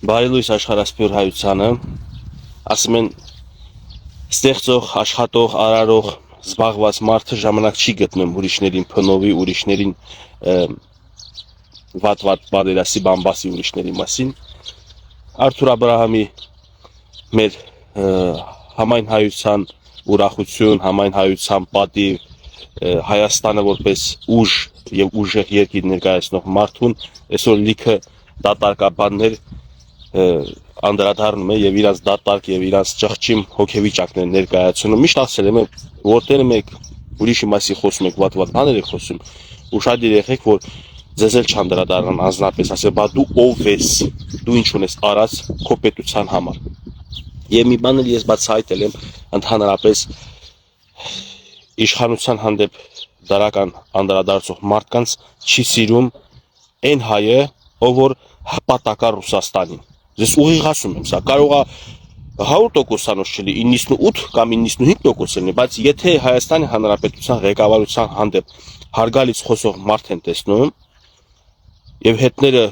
Բարի լույս աշխարհասփյուր հայությանը, ասում են ստեղծող, աշխատող, արարող, զբաղված մարդը ժամանակ չի գտնում ուրիշներին փնովի, ուրիշներին վատ բարերասի բամբասի ուրիշների մասին։ Արթուր Աբրահամի մեր համայն հայության ուրախություն, համայն հայության պատիվ, Հայաստանը որպես ուժ եւ ուժեղ երկիր ներկայացնող մարդուն այսօր լիքը դատարկաբաններ անդրադառնում է եւ իրանց դատարկ եւ իրանց ճղճիմ հոգեվիճակներ ներկայացնում։ Միշտ ասել եմ, որտեղ մեկ ուրիշի մասի խոսում եք, վատ բաներ եք խոսում, ուշադիր եղեք, որ ձեզ էլ չանդրադառնան անձնապես, ասել, բա դու ով ես, դու ինչ ունես արած քո պետության համար։ Եվ մի բան էլ ես բացահայտել եմ, ընդհանրապես իշխանության հանդեպ դրական անդրադարձող մարդկանց չի սիրում այն հայը, ով որ հպատակա Ռուսաստանին։ Ձեզ ուղիղ ասում եմ, սա կարող է 100%-անոց չլի, 98 կամ 95% լինի, բայց եթե Հայաստանի Հանրապետության ղեկավարության հանդեպ հարգալից խոսող մարդ են տեսնում եւ հետները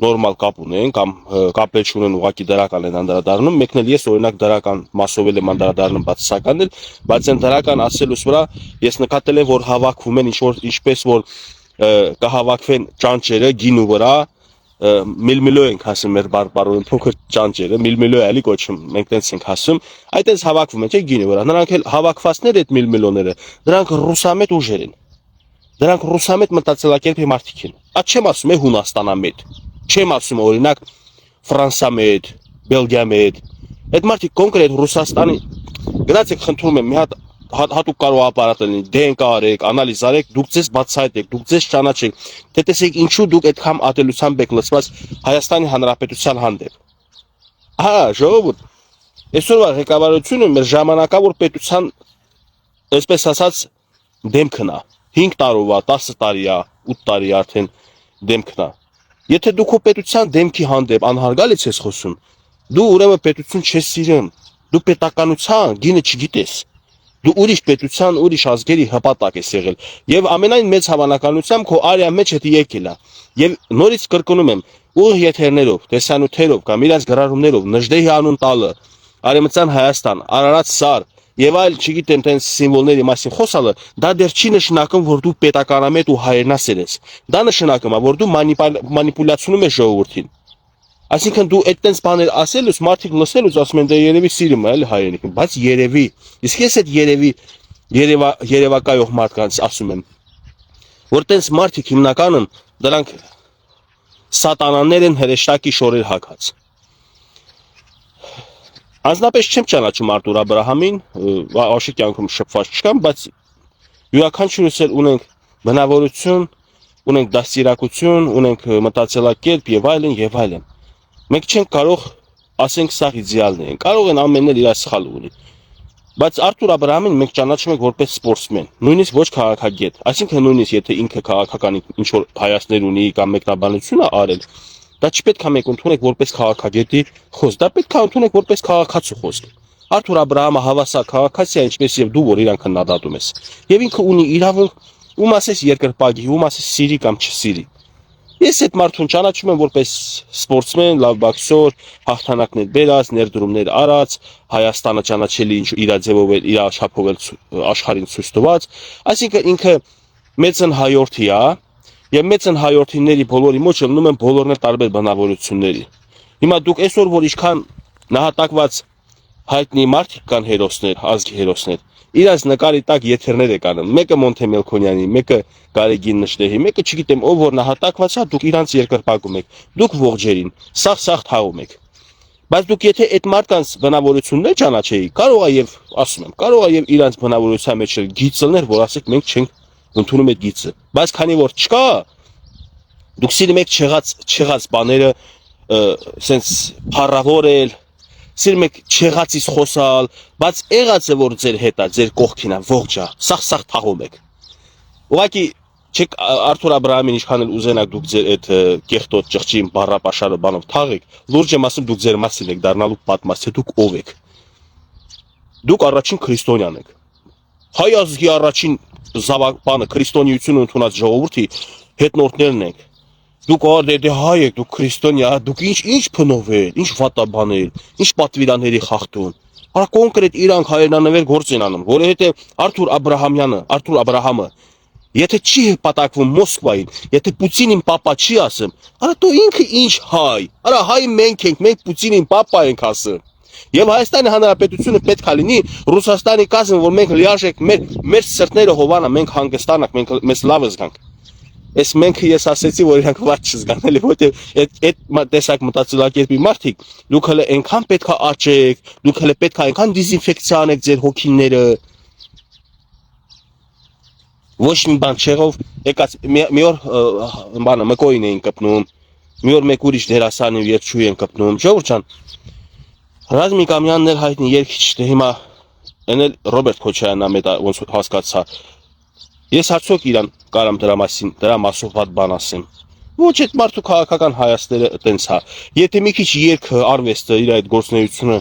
նորմալ կապ ունեն կամ կապել չունեն, ուղղակի դրական են անդրադառնում, մեկն էլ ես օրինակ դրական մասով եմ անդրադառնում բացասական էլ, բայց այն դրական ասելուց վրա ես նկատել եմ, որ հավաքվում են ինչպես որ կհավաքվեն ճանճերը գինու վրա, միլմիլո ենք ասում մեր բարբարոն փոքր ճանճերը, միլմիլո էլի կոչում, մենք տենց ենք ասում, այդպես հավաքվում են, չէ՞ գինու վրա, նրանք էլ հավաքվածներ այդ միլմիլոները, դրանք ռուսամետ ուժեր են, դրանք ռուսամետ մտածելակերպի մարդիկ են, այդ չեմ ասում է Հունաստանամետ, չեմ ասում օրինակ Ֆրանսիամետ, Բելգիամետ, այդ մարդիկ կոնկրետ Ռուսաստանի, գնացեք խնդրում եմ մի հատ հատուկ կարող ապարատ լինի, DNK արեք, անալիզ արեք, դուք ձեզ բացահայտեք, դուք ձեզ ճանաչեք, թե տեսեք ինչու դուք այդքան ատելությամբ եք լցված Հայաստանի Հանրապետության հանդեպ։ Հա, ժողովուրդ, այսօրվա ղեկավարությունը մեր ժամանակավոր պետության, այսպես ասած, դեմքն է, 5 տարվա, 10 տարի է, 8 տարի արդեն դեմքն է։ Եթե դու քո պետության դեմքի հանդեպ անհարգալից ես խոսում, դու ուրեմն պետություն չես սիրում, դու պետականության գինը չգիտես։ Դու ուրիշ պետության, ուրիշ ազգերի հպատակ ես եղել եւ ամենայն մեծ հավանականությամբ քո արիա մեջ հետ եկել է։ Եվ նորից կրկնում եմ, ուղիղ եթերներով, տեսանյութերով կամ իրաց գրառումներով Նժդեհի անուն տալը, Արեմտյան Հայաստան, Արարատ Սար եւ այլ, չգիտեմ, տենց սիմվոլների մասին խոսալը, դա դեռ չի նշանակում, որ դու պետականամետ ու հայրենասեր ես։ Դա նշանակում է, որ դու մանիպուլյացնում ես ժողովրդին։ Այսինքն դու այդտենց բաներ ասելուց, մարդիկ լսելուց ասում են, դե երևի սիրում է, էլի հայրենիքին, բայց երևի, իսկ ես այդ երևակայող մարդկանց ասում եմ, որ տենց մարդիկ հիմնականում դրանք սատանաներ են հրեշտակի շորեր հագած։ Անձնապես չեմ ճանաչում Արթուր Աբրահամին, աշի կյանքում շփված չկամ, բայց յուրաքանչյուրս էլ ունենք բնավորություն, ունենք դաստիարակություն, ունենք մտածելակերպ եւ այլն եւ այլն։ Մենք չենք կարող ասենք սա իդեալն է, կարող են ամենն էլ իր սխալ ունի։ Բայց Արթուր Աբրահամին մենք ճանաչում ենք որպես սպորտսմեն, նույնիսկ ոչ քաղաքագետ, այսինքն նույնիսկ եթե ինքը քաղաքական ինչ որ հայացքներ ունի կամ մեկնաբանություն է արել, դա չպետք է մենք ընդունենք որպես քաղաքագետի խոսք, դա պետք է ընդունենք որպես քաղաքացու խոսք։ Արթուր Աբրահամը հավասար քաղաքացի է, ինչպես եւ դու, որ իրան քննադատում ես։ Եվ ինքը ունի իրավունք ում ասես երկրպագի, ում ասես սիրի կամ չսիրի։ Ես այդ մարդուն ճանաչում եմ որպես սպորտսմեն, լավ բոքսոր, հաղթանակներ բերած, ներդրումներ արած, Հայաստանը ճանաչելի ինչ իր ձևով իր չափով աշխարհին ցույց տված, այսինքն ինքը մեծն հայորդի է, եւ մեծն հայորդիների բոլորի մեջ ելնում են բոլորն էլ տարբեր բնավորությունների։ Հիմա դուք այսօր որ ինչքան նահատակված հայտնի մարդիկ կան հերոսներ, ազգի հերոսներ, իրաց նկարի տակ եթերներ եք անում, մեկը Մոնթե Մելքոնյանի, մեկը Գարեգին Նժդեհի, մեկը չգիտեմ ով որ նահատակված է, դուք իրանց երկրպագում եք, դուք ողջերին, սաղ թաղում եք։ Բայց դուք եթե այդ մարդկանց բնավորություններ ճանաչեի, կարող է եւ ասում եմ, կարող է եւ իրանց բնավորության մեջ գիծելներ, որ ասեք մենք չենք ընդունում այդ գիծը։ Բայց քանի որ չկա, դուք սիրում եք չեղած բաները, սենց փառավորել, սիրում եք չեղածից խոսալ, բայց եղածը որ ձեր հետ է, ձեր կողքին է, ողջ է, սաղ թաղում եք։ Ուղղակի չեք Արթուր Աբրահամին ինչքան էլ ուզենաք դուք ձեր այդ կեղտոտ ճղճին բառապաշարը բանով թաղեք, լուրջ եմ ասում դուք ձեր մասին եք դառնալու պատմած, թե դուք ով եք։ Դուք առաջին քրիստոնյան եք։ Հայ ազգի առաջին զավակ բանը քրիստոնեությունը ընդունած ժողովրդի հետնորդներն եք։ Դուք դե հայ եք, դուք քրիստոնյա, դուք ինչ փնով եք, ինչ վատաբաներ, ինչ պատվիրանների խախտում։ Արա կոնկրետ իրանք հայրենանվեր գործ են անում, որովհետև Արթուր Աբրահամը, եթե չի պատակվում Մոսկվային, եթե Պուտինին պապա չի ասում, արա դու ինքը ինչ հայ, արա հայ մենք ենք, մենք Պուտինին պապա ենք ասում։ Եվ Հայաստանի Հանրապետությունը պետք է լինի Ռուսաստանի կազմը, որ մենք լիարժեք մեր սրտները հովանա, մենք հանգստանանք, մենք մեզ լավ զգանք։ Ես մենք ես ասեցի, որ իրանք ված չզգան, էլի, որտեղ այդ տեսակ մտածելակերպի մարդիկ, դուք հələ այնքան պետք է աճեք, դուք հələ պետք է այնքան դիզինֆեկցիա անեք ձեր հոգիները։ Ոչ մի բան չեղով, եկած մի օր բանը Մկոին էին կպնում, մի օր մեկ ուրիշ դերասանի երգչուհի են կպնում, Ժողովուրդ ջան, Ռազմիկ Ամյանն էլ հայտնի երգիչ, դե հիմա էնել Ռոբերտ Քոչարյանն ամետ ոնց հասկացա։ Ես հացոք իրան կարամ դրա մասով վատ բան ասեմ։ Ոչ այդ մարդու քաղաքական հայացքները տենց հա։ Եթե մի քիչ երգը, արվեստը իր այդ գործունեությունը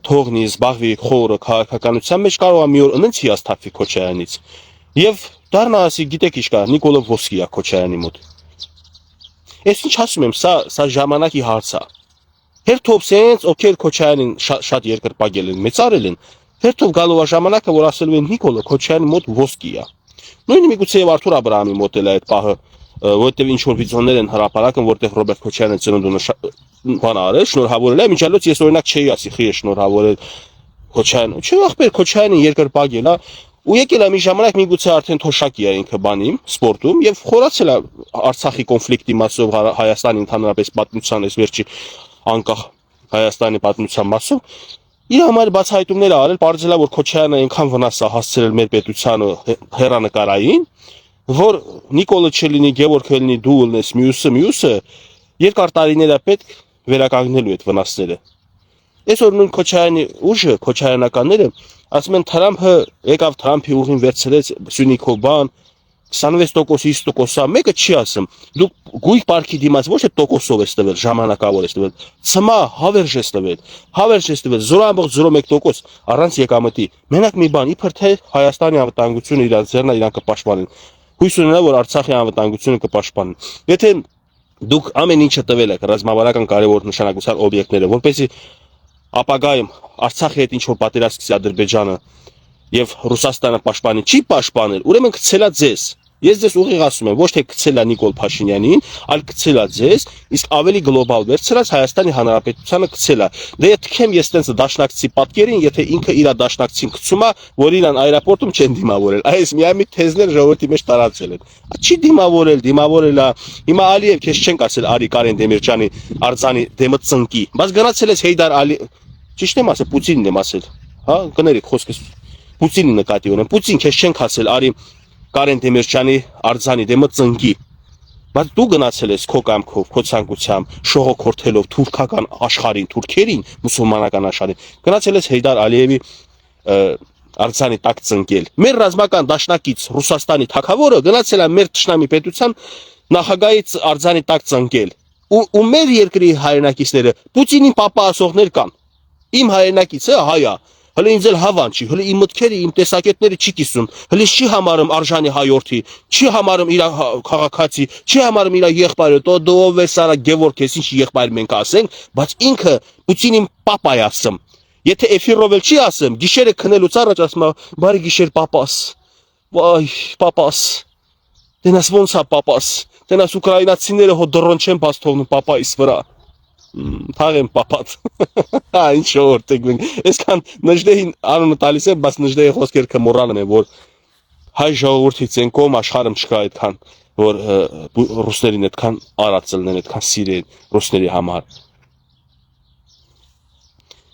թողնի, զբաղվի խորը քաղաքականության մեջ կարող է մի օր ընենց հիասթափվի Քոչարյանից։ Եվ դառնա ասի, գիտեք ինչ կա, Նիկոլո Ոսկիա Քոչարյանի մոտ։ Ես ինչ ասում եմ, սա ժամանակի հարց է։ Հերթով սենց, ովքեր Քոչարյանին շատ երկրպագել են, մեծարել են, հերթով գալով ժամանակը, որ ասելու են Նիկոլո Քոչարյանի մոտ ոսկի է։ Նույնը միգուցե եւ Արթուր Աբրահամի մոտ էլ է այդ պահը, որտեղ ինչ որ վիդեոներ են հրապարակում, որտեղ Ռոբերտ Քոչարյանը ծնունդը բան արել, շնորհավորել է, միջալոց ես օրինակ չէի ասի, խի է շնորհավորել Քոչարյանը։ Չէ, ախպեր Քոչարյանին երկրպագել է, ու եկել է մի ժամանակ միգուցե արդեն թոշակի է ինքը բանիմ, սպորտում եւ խորացել է Արցախի կոնֆլիկտի մասով Հայաստանի ընդհանրապես պատմության այս վերջի անկախ Հայաստանի պատմության մասով իր համար բացահայտումներ արել, բարձելա որ Քոչարյանը այնքան վնաս է հասցրել մեր պետությանը հերանեկարային, որ Նիկոլը չլինի, Գևորգը լինի, դու լինես, մյուսը երկար տարիներ է պետք վերականգնելու այդ վնասները։ Այսօր նույն Քոչարյանի ուժը, քոչարյանականները ասում են Թրամփը եկավ Թրամփի ուղին վերցրեց Սյունիքով բան 26%, 50%, մեկը չի ասում, դուք գույք պարքի դիմաց ոչ թե տոկոսով ես տվել, ժամանակավոր ես տվել, ցմա հավերժ ես տվել, 0.01% առանց եկամտի, մենակ մի բան, իբր թե Հայաստանի անվտանգությունը իրաց ձեռնա իրան կպաշտպանեն, հույս ունենա, որ Արցախի անվտանգությունը կպաշտպանեն, եթե դուք ամեն ինչը տվել եք ռազմավարական կարևոր նշանակության օբյեկտները, որպեսզի ապագայում Արցախի հետ ինչ որ պատերազմ սկսի Ադրբեջանը եւ Ռուսաստանը պաշտպանի չի պաշտպանել, ուրեմն գցելա ձեզ։ Ես ձեզ ուղիղ ասում եմ, ոչ թե գցելա Նիկոլ Փաշինյանին, այլ գցելա ձեզ, իսկ ավելի գլոբալ վերցրած Հայաստանի Հանրապետությանը գցելա։ Դե թքեմ ես տենց դաշնակցի պատկերին, եթե ինքը իր դաշնակցին գցում է, որ իրան այրապորտում չեն դիմավորել։ Այս միամիտ թեզներ ժողովրդի մեջ տարածել են։ Չի դիմավորել է։ Հիմա Ալիև քեզ չենք ասել Արի Կարեն Դեմիրճյանի արձանի դեմը ծնկի, բայց գնացել ես Հեյդար Ալի, ճիշտ եմ ասել, Պուտինին եմ ասել, հա, կներեք խոսքս Պուտինի նկատի ունեմ, Պուտին քեզ չենք ասել Արի Կարեն Դեմիրճյանի արձանի դեմը ծնկի, բայց դու գնացել ես քո կամքով, քո ցանկությամբ, շողոքորթելով թուրքական աշխարհին, թուրքերին, մուսուլմանական աշխարհին, գնացել ես Հեյդար Ալիևի արձանի տակ ծնկել։ Մեր ռազմական դաշնակից Ռուսաստանի թագավորը գնացել է մեր ճշնամի պետության նախագահից արձանի տակ ծնկել։ Ու մեր երկրի հայրենակիցները Պուտինին պապա ասողներ կան։ Իմ հայրենակիցը հայ է, հələ ինձ էլ հավան չի, հələ իմ մտքերը, իմ տեսակետները չի կիսում, հələ չի համարում արժանի հայորդի, չի համարում իր քաղաքացի, չի համարում իր եղբայրը, ով է Սարա Գևորգ, ես ինչ եղբայր մենք ասենք, բայց ինքը Պուտինին պապա է ասում։ Եթե էֆիրով էլ չի ասում, գիշերը քնելուց առաջ ասում է, բարի գիշեր պապաս, վայ պապաս, դենաս ոնց է պապաս, դենաս ուկրաինացիները հո դռոն չեն բաց թողնում պապայիս վրա։ Թաղեմ պապատ, ինչ շորտ եք մենք, այսքան նժդեհին անունը տալիս եմ, բայց նժդեհի խոսքերքը մոռանում եմ, որ հայ ժողովրդից են կողմ աշխարհում չկա այդքան, որ ռուսներին այդքան արածելն են, այդքան սիրեն ռուսների համար։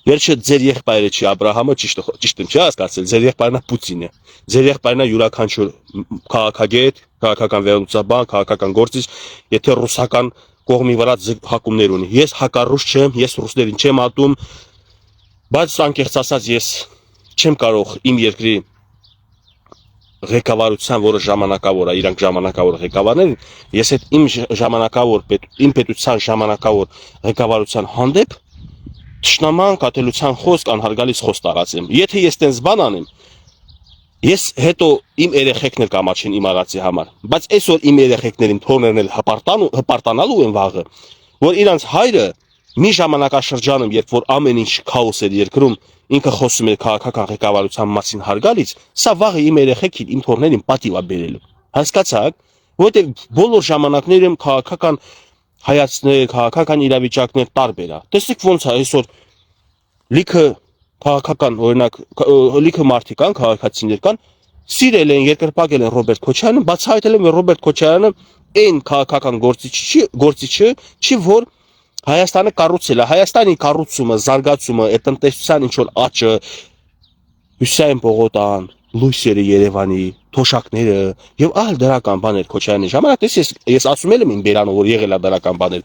Վերջը ձեր եղբայրը չի Աբրահամը, ճիշտ եմ չի հասկացել, ձեր եղբայրն է Պուտինը, ձեր եղբայրն է յուրաքանչյուր քաղաքագետ, քաղաքական վերլուծաբան, քաղաքական գործիչ, եթե ռուսական կողմի վրա հակումներ ունի։ Ես հակառուս չեմ, ես ռուսներին չեմ ատում, բայց անկեղծ ասած ես չեմ կարող իմ երկրի ղեկավարության, որը ժամանակավոր է, իրանք ժամանակավոր ղեկավարներ, ես այդ իմ ժամանակավոր իմ պետության ժամանակավոր ղեկավարության հանդեպ Տշնաման կատելության խոսք անհարգալից խոսք տարածեմ։ Եթե ես տենց բան անեմ, Ես հետո իմ երեխեքն էլ կամաչեն իմ արածի համար, բայց այսօր իմ երեխեքներին թողներն էլ հպարտանալու են վաղը, որ իրանց հայրը մի ժամանակաշրջանում, երբ որ ամեն ինչ քաոս էր երկրում, ինքը խոսում էր քաղաքական ղեկավարության մասին հարգալից, սա վաղը իմ երեխեքին, իմ թողներին պատիվ է բերելու։ Հասկացաք, որովհետև բոլոր ժամանակներում քաղաքական հայացքներ, քաղաքական իրավիճակներ տարբեր է։ Տեսեք ոնց է այսօր լիքը քաղաքական օրինակ լիքը մարդիկ կան, քաղաքացիներ կան, սիրել են, երկրպագել են Ռոբերտ Քոչարյանին, բացահայտել են, որ Ռոբերտ Քոչարյանը այն քաղաքական գործիչը չի, որ Հայաստանը կառուցել է, Հայաստանի կառուցումը, զարգացումը, այդ տնտեսության ինչ որ աճը, Հյուսիսային Պողոտան, լույսերը Երևանի, թոշակները եւ այլ դրական բաներ Քոչարյանի ժամանակ, ես ասում եմ իմ բերանով, որ եղել է դրական բաներ,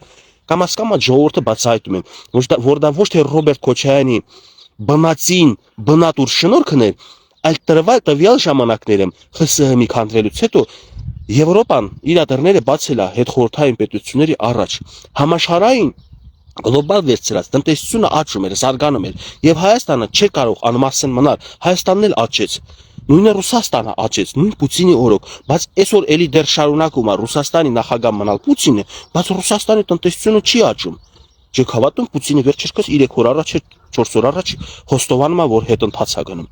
կամաց ժողովուրդը բացահայտում են, որ դա ոչ թե Ռոբերտ Քոչարյանի բնածին, բնատուր շնորհքն էր, այլ տվյալ ժամանակներում ԽՍՀՄ-ի քանդվելուց հետո Եվրոպան իր դռները բացել է հետխորհրդային պետությունների առաջ, համաշխարհային գլոբալ վերցրած տնտեսությունը աճում էր, զարգանում էր եւ Հայաստանը չէր կարող անմասն մնալ, Հայաստանն էլ աճեց, նույնը Ռուսաստանը աճեց, նույն Պուտինի օրոք, բայց այսօր էլի դեռ շարունակում է Ռուսաստանի նախագահ մնալ Պուտինը, բայց Ռուսաստանի տնտեսությունը չի աճում։ Չեք հավատում, Պուտինը վերջերս 3 օր առաջ, 4 օր առաջ խոստովանում է, որ հետընթաց է գնում։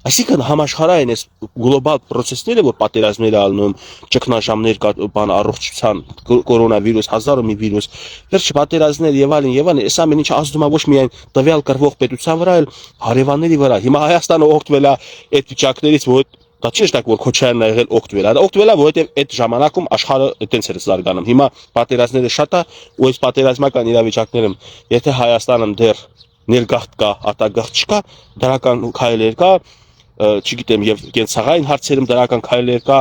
Այսինքն համաշխարհային այս գլոբալ process-ները, որ պատերազմներ ալնում, ճգնաժամներ բան առողջության, կորոնավիրուս, հազար ու մի վիրուս, վերջ պատերազմներ եւ այլն, այս ամեն ինչը ազդում է ոչ միայն տվյալ կրվող պետության վրա, այլ հարևանների վրա։ Հիմա Հայաստանը օգտվել է այդ վիճակներից, որ դա չի նշանակում, որ Քոչարյանն ա եղել օգտվել է, դա օգտվել է, որովհետեւ այդ ժամանակում աշխարհը այդտենց էր զարգանում։ Հիմա պատերազմները շատ է, ու այս պատերազմական իրավիճակներում, եթե Հայաստանում դեռ ներգաղթ կա, արտագաղթ չկա, դրական քայլեր կա, չգիտեմ, եւ կենցաղային հարցերում դրական քայլեր կա,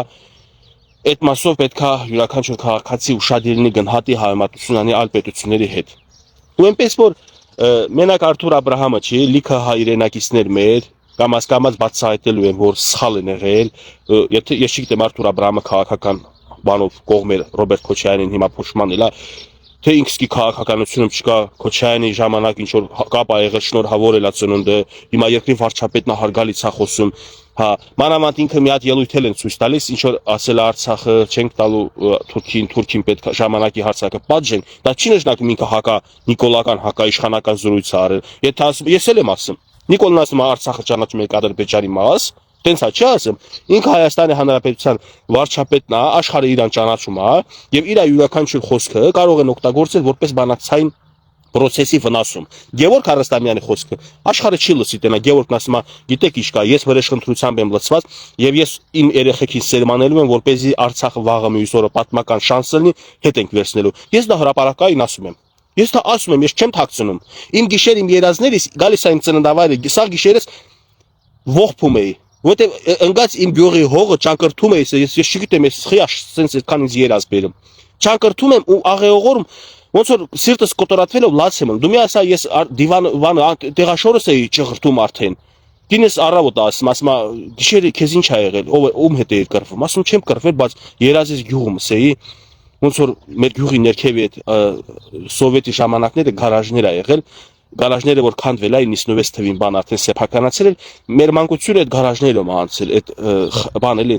այդ մասով պետքա յուրաքանչյուր քաղաքացի ուշադիր լինի, գնահատի համեմատություն անի այլ պետությունների հետ։ Ու այնպես որ մենակ Արթուր Աբ รา համը չի, լիքը հայ իրենակիցներ մեր կամաց բացահայտելու են, որ սխալ են եղել, եթե ես չգիտեմ Արթուր Աբ รา համը քաղաքական բանով կողմեր Ռոբերտ Քոչարյանին հիմա փոշման էլա, թե ինքսկի քաղաքականությունում չկա Քոչարյանի ժամանակ ինչ որ կապ ա եղել, շնորհավոր էլա ծնունդը, հիմա երկրի վարչապետն է հարգալից է խոսում, հա, մանավանդ ինքը մի հատ ելույթ էլ են ցույց տալիս, ինչ որ ասել է Արցախը չենք տալու Թուրքին պետք է ժամանակի հարցակը պատժեն, դա չի նշանակում ինքը հակա նիկոլական, հակաիշխանական զրույց է արել, եթե ասում, ես էլ եմ ասում, Նիկոլն ասում է Արցախը ճանաչում է Ադրբեջանի մաս, տենց է չի ասում, ինքը Հայաստանի Հանրապետության վարչապետն է, աշխարհը իրան ճանաչում է, եւ իր յուրաքանչյուր խոսքը կարող են օգտագործել որպես բանակցային process-ի վնասում։ Գևորգ Հարստամյանի խոսքը աշխարհը չի լսի տենա, Գևորգն ասում է, գիտեք ինչ կա, ես վրեժխնդրությամբ եմ լցված եւ ես իմ երեխեքին սերմանելու եմ, որպեսզի Արցախը վաղը մյուս օրը պատմական շանս լինի, հետ ենք վերցնելու։ Ես դա հրապարակային ասում եմ։ Ես դա ասում եմ, ես չեմ թաքցնում։ Իմ գիշեր իմ երազներից գալիս է իմ ծննդավայրը, սա գիշերս ողբում էի, որտեղ ընկած իմ գյուղի հողը ճանկրթում էի, ես չգիտեմ, ես խիա sense այդքան ինձ երազ բերում։ Ճանկրթում եմ ու աղեղողորում ոնց որ սիրտս կոտորատվելով լաց եմ, դու մի ասա ես դիվան տեղաշորս էի ճղրթում արդեն։ Դինես առավոտ ասում գիշերը քեզ ինչ ա եղել, ում հետ էիր կռվում, ասում չեմ կռվել, բայց երազես գյուղումս էի, ոնց որ մեր գյուղի ներքևի այդ սովետի ժամանակները գարաժներ ա եղել, գարաժները որ քանդվել է 96 թվին բան արդեն սեփականացել, մեր մանկությունը այդ գարաժներում անցել, այդ բան էլի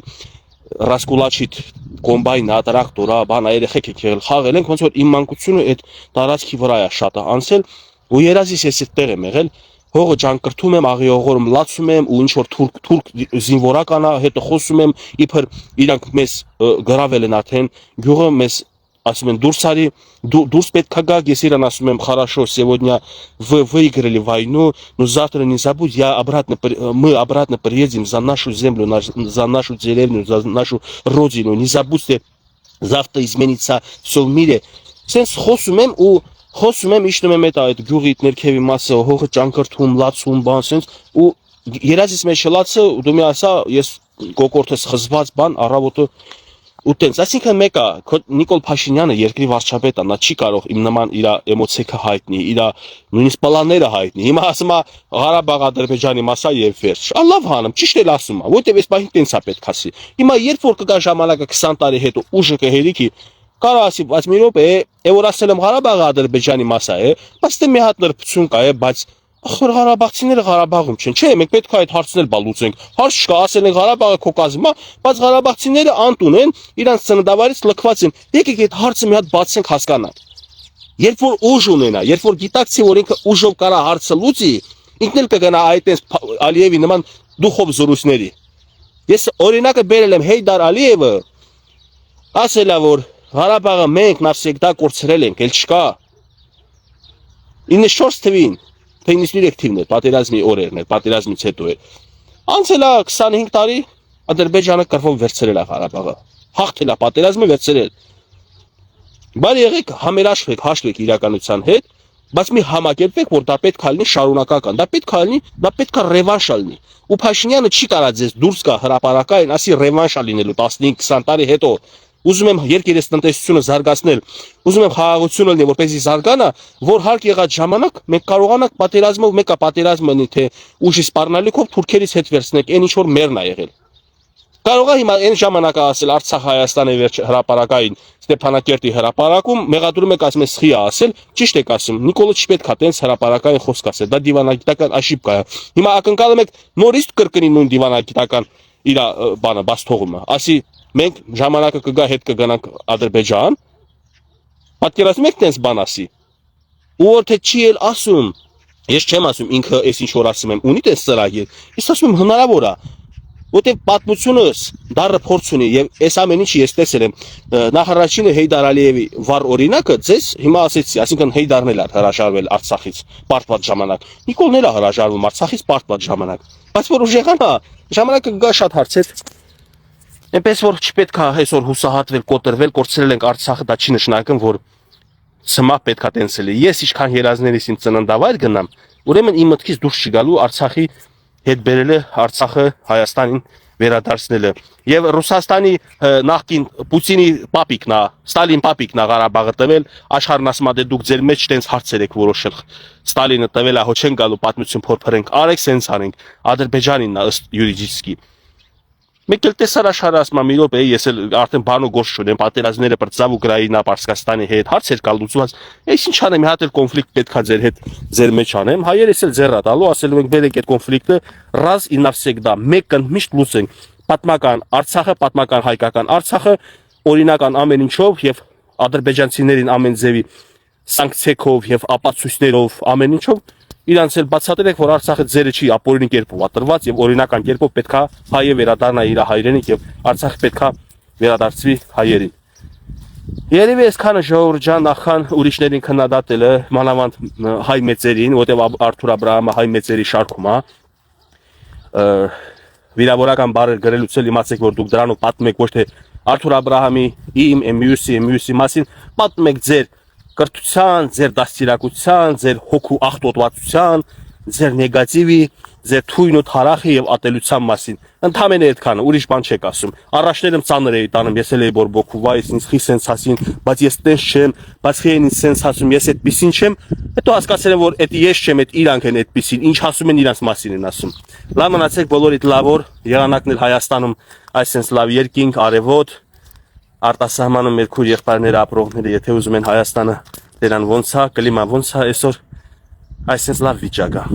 Ռասկուլաչիտ կոմբայնա, տրակտորա, բան երեխեք եք եղել, խաղել ենք, ոնց որ իմ մանկությունը այդ տարածքի վրա է շատ անցել, ու երազիս ես այդտեղ եմ եղել, հողը ջանկրթում եմ, աղիողորում լացում եմ, ու ինչ որ թուրք զինվորական է, հետո խոսում եմ, իբր իրանք մեզ գրավել են արդեն, գյուղը մեզ ասում են դուրս արի, դուրս պետքա գաք, ես իրան ասում եմ, хорошо, сегодня вы выиграли войну, но завтра не забудь, мы обратно приедем за нашу землю, за нашу деревню, за нашу родину, не забудьте, завтра изменится все в мире. Սենց խոսում եմ ու խոսում եմ, իջնում եմ այդ գյուղի ներքևի մասը, հողը ճանկրթում, լացում, բան սենց, ու երազիս մեջ շլացը, դու մի ասա, ես կոկորտես խզված բան, առավոտը ու տենց, այսինքն մեկա, Նիկոլ Փաշինյանը երկրի վարչապետը, նա չի կարող իմ նման իր էմոցիաքը հայտնի, իր նույնիսկ պլանները հայտնի։ Հիմա ասում է Ղարաբաղ Ադրբեջանի մասա եւ վերջ։ Ալլավ հանım, ճիշտ էլ ասում է, որտեւ այս բանը տենց է պետք ասի։ Հիմա երբ որ կգա ժամանակը 20 տարի հետո ուժը կհերիքի, կարա ասի, բայց մի րոպե, որ ասել եմ Ղարաբաղը Ադրբեջանի մասա է, բայց դե մի հատ նրբություն կա է, բայց Ախր Ղարաբաղցիները Ղարաբաղում չեն, չէ, մենք պետք է այդ հարցն էլ բալուծենք։ Հարց չկա, ասել են Ղարաբաղը քո կազմում է, բայց Ղարաբաղցիները անտուն են, իրանց ծննդավայրից լքված են։ Եկեք այդ հարցը մի հատ բացենք հասկանանք։ Երբ որ ուժ ունենա, երբ որ գիտակցի, որ ինքը ուժով կարա հարցը լուծի, ինքն էլ կգնա այդպես Ալիևի նման դուխով զորույցների։ Ես օրինակը բերել եմ Հեյդար Ալիևը, ասելա որ Ղարաբաղը մենք նավսեկտա կորցրել ենք, էլ չկա։ 94 թվին, թե 93 թիվն է, պատերազմի օրերն է, պատերազմից հետո է։ Անցել է 25 տարի, Ադրբեջանը կրվով վերցրել է Ղարաբաղը։ Հաղթել է պատերազմը, վերցրել։ Բարի եղեք, համերաշխեք, հաշտվեք իրականության հետ, բայց մի համակերպեք, որ դա պետք է լինի շարունակական, դա պետք է լինի, դա պետք է ռևանշ լինի։ Ու Փաշինյանը չի կարա ձեզ դուրս գա հրապարակային, ասի ռևանշ լինելու 15-20 տարի հետո։ Ուզում եմ երկերես տնտեսությունը զարգացնել, ուզում եմ խաղաղությունը լինի, որպեսզի զարգանա, որ հարկ եղած ժամանակ մենք կարողանանք պատերազմով մեկը պատերազմը լինի, թե ուժի սպառնալիքով թուրքերից հետ վերցնենք, այն ինչ որ մերն է եղել։ Կարող է հիմա այն ժամանակը ասել Արցախ Հայաստանի վերջ հրապարակային Ստեփանակերտի հրապարակում մեղադրում եք ասում ես սխի ասել, ճիշտ եք ասում, Նիկոլը չպետք է տենց հրապարակային խոսք ասել, դա դիվանագիտական աշիպկա է։ Հիմա ակնկալում եք նորից կրկնի նույն դիվանագիտական իր բանը բաց թողումը, ասի մենք ժամանակը կգա հետ կգնանք Ադրբեջան, պատկերացնում եք տենց բան ասի։ Ու որ թե չի էլ ասում, ես չեմ ասում ինքը այս ինչ որ ասում եմ, ունի տես ծրագիր, ես ասում եմ հնարավոր է։ Որտեղ պատմությունս դառը փորձ ունի եւ այս ամեն ինչը ես տեսել եմ նախարարչինը Հեյդար Ալիևի վառ օրինակը ձեզ հիմա ասեցի, այսինքն Հեյդարն էլ է հրաժարվել Արցախից պարտված ժամանակ, Նիկոլն էլ է հրաժարվում Արցախից պարտված ժամանակ, բայց որ ուժեղանա ժամանակը գա շատ հարցեր, այնպես որ չպետք է այսօր հուսահատվել, կոտրվել, կորցրել ենք Արցախը, դա չի նշանակում որ սմա պետք է տենցել։ Ես ինչքան երազներիս իմ ծննդավայր գնամ, ուրեմն իմ մտքից դուրս չի գալու Արցախի հետ բերելը Արցախը Հայաստանին վերադարձնելը եւ Ռուսաստանի նախկին Պուտինի պապիկն է Ստալին պապիկն է Ղարաբաղը տվել աշխարհն ասում է դուք ձեր մեջ տենց հարցեր եք որոշել Ստալինը տվել է հո չեն գալու պատմություն փորփրենք արեք սենց արենք Ադրբեջանին է ըստ յուրիդիսկի մեկ էլ տեսար աշխարհը ասում է մի րոպե ես էլ արդեն բանո գործ չունեմ պատերազմները բրծավ Ուկրաինա Պարսկաստանի հետ հարցեր կա լուծված այս ինչ անեմ մի հատ էլ կոնֆլիկտ պետքա ձեր հետ ձեր մեջ անեմ հայերս էլ ձեռա տալու ասել ենք բերեք այդ կոնֆլիկտը ռազ ի навсегда մեկն միշտ լուծենք պատմական Արցախը պատմական հայկական Արցախը օրինական ամեն ինչով եւ ադրբեջանցիներին ամեն ձևի սանկցիայով եւ ապացույցներով ամեն ինչով իրանց էլ բացատրեք որ Արցախը ձերը չի ապօրինի կերպով ատրված եւ օրինական կերպով պետքա հայը վերադառնա իր հայրենիք եւ Արցախը պետքա վերադարձվի հայերին Երևի այսքանը ժողովուրդ ջան նախքան ուրիշներին քննադատելը մանավանդ հայ մեծերին որտեւ Արթուր Աբ รา համը հայ մեծերի շարքում է վիրավորական բառեր գրելուց էլ իմացեք որ դուք դրանով պատմում եք ոչ թե Արթուր Աբ รา համի իմ MUC մասին պատմում եք ձեր կրթության, ձեր դաստիարակության, ձեր հոգու աղտոտվածության, ձեր նեգատիվի, ձեր թույն ու թարախի եւ ատելության մասին։ Ընդհանրապես այդքանը, ուրիշ բան չեք ասում։ Առաջներում ծանր էի տանում, ես էլ էի բորբոքու, վայ, ինձ խի սենց ասին, բայց ես տենց չեմ, բայց խի ինձ սենց ասում, ես այդպեսին չեմ։ Հետո հասկացել եմ, որ դա ես չեմ, դա իրանք են այդպեսին, ինչ ասում են իրանց մասին են ասում։ Լավ մնացեք բոլորիդ լավոր, եղանակն էլ Հայաստանում այսպես լավ երկինք, արևոտ արտասահմանում մեր քույր եղբայրները ապրողները եթե ուզում են Հայաստանը դերան ոնց է կլիմա ոնց է այսօր այսպես լավ վիճակ է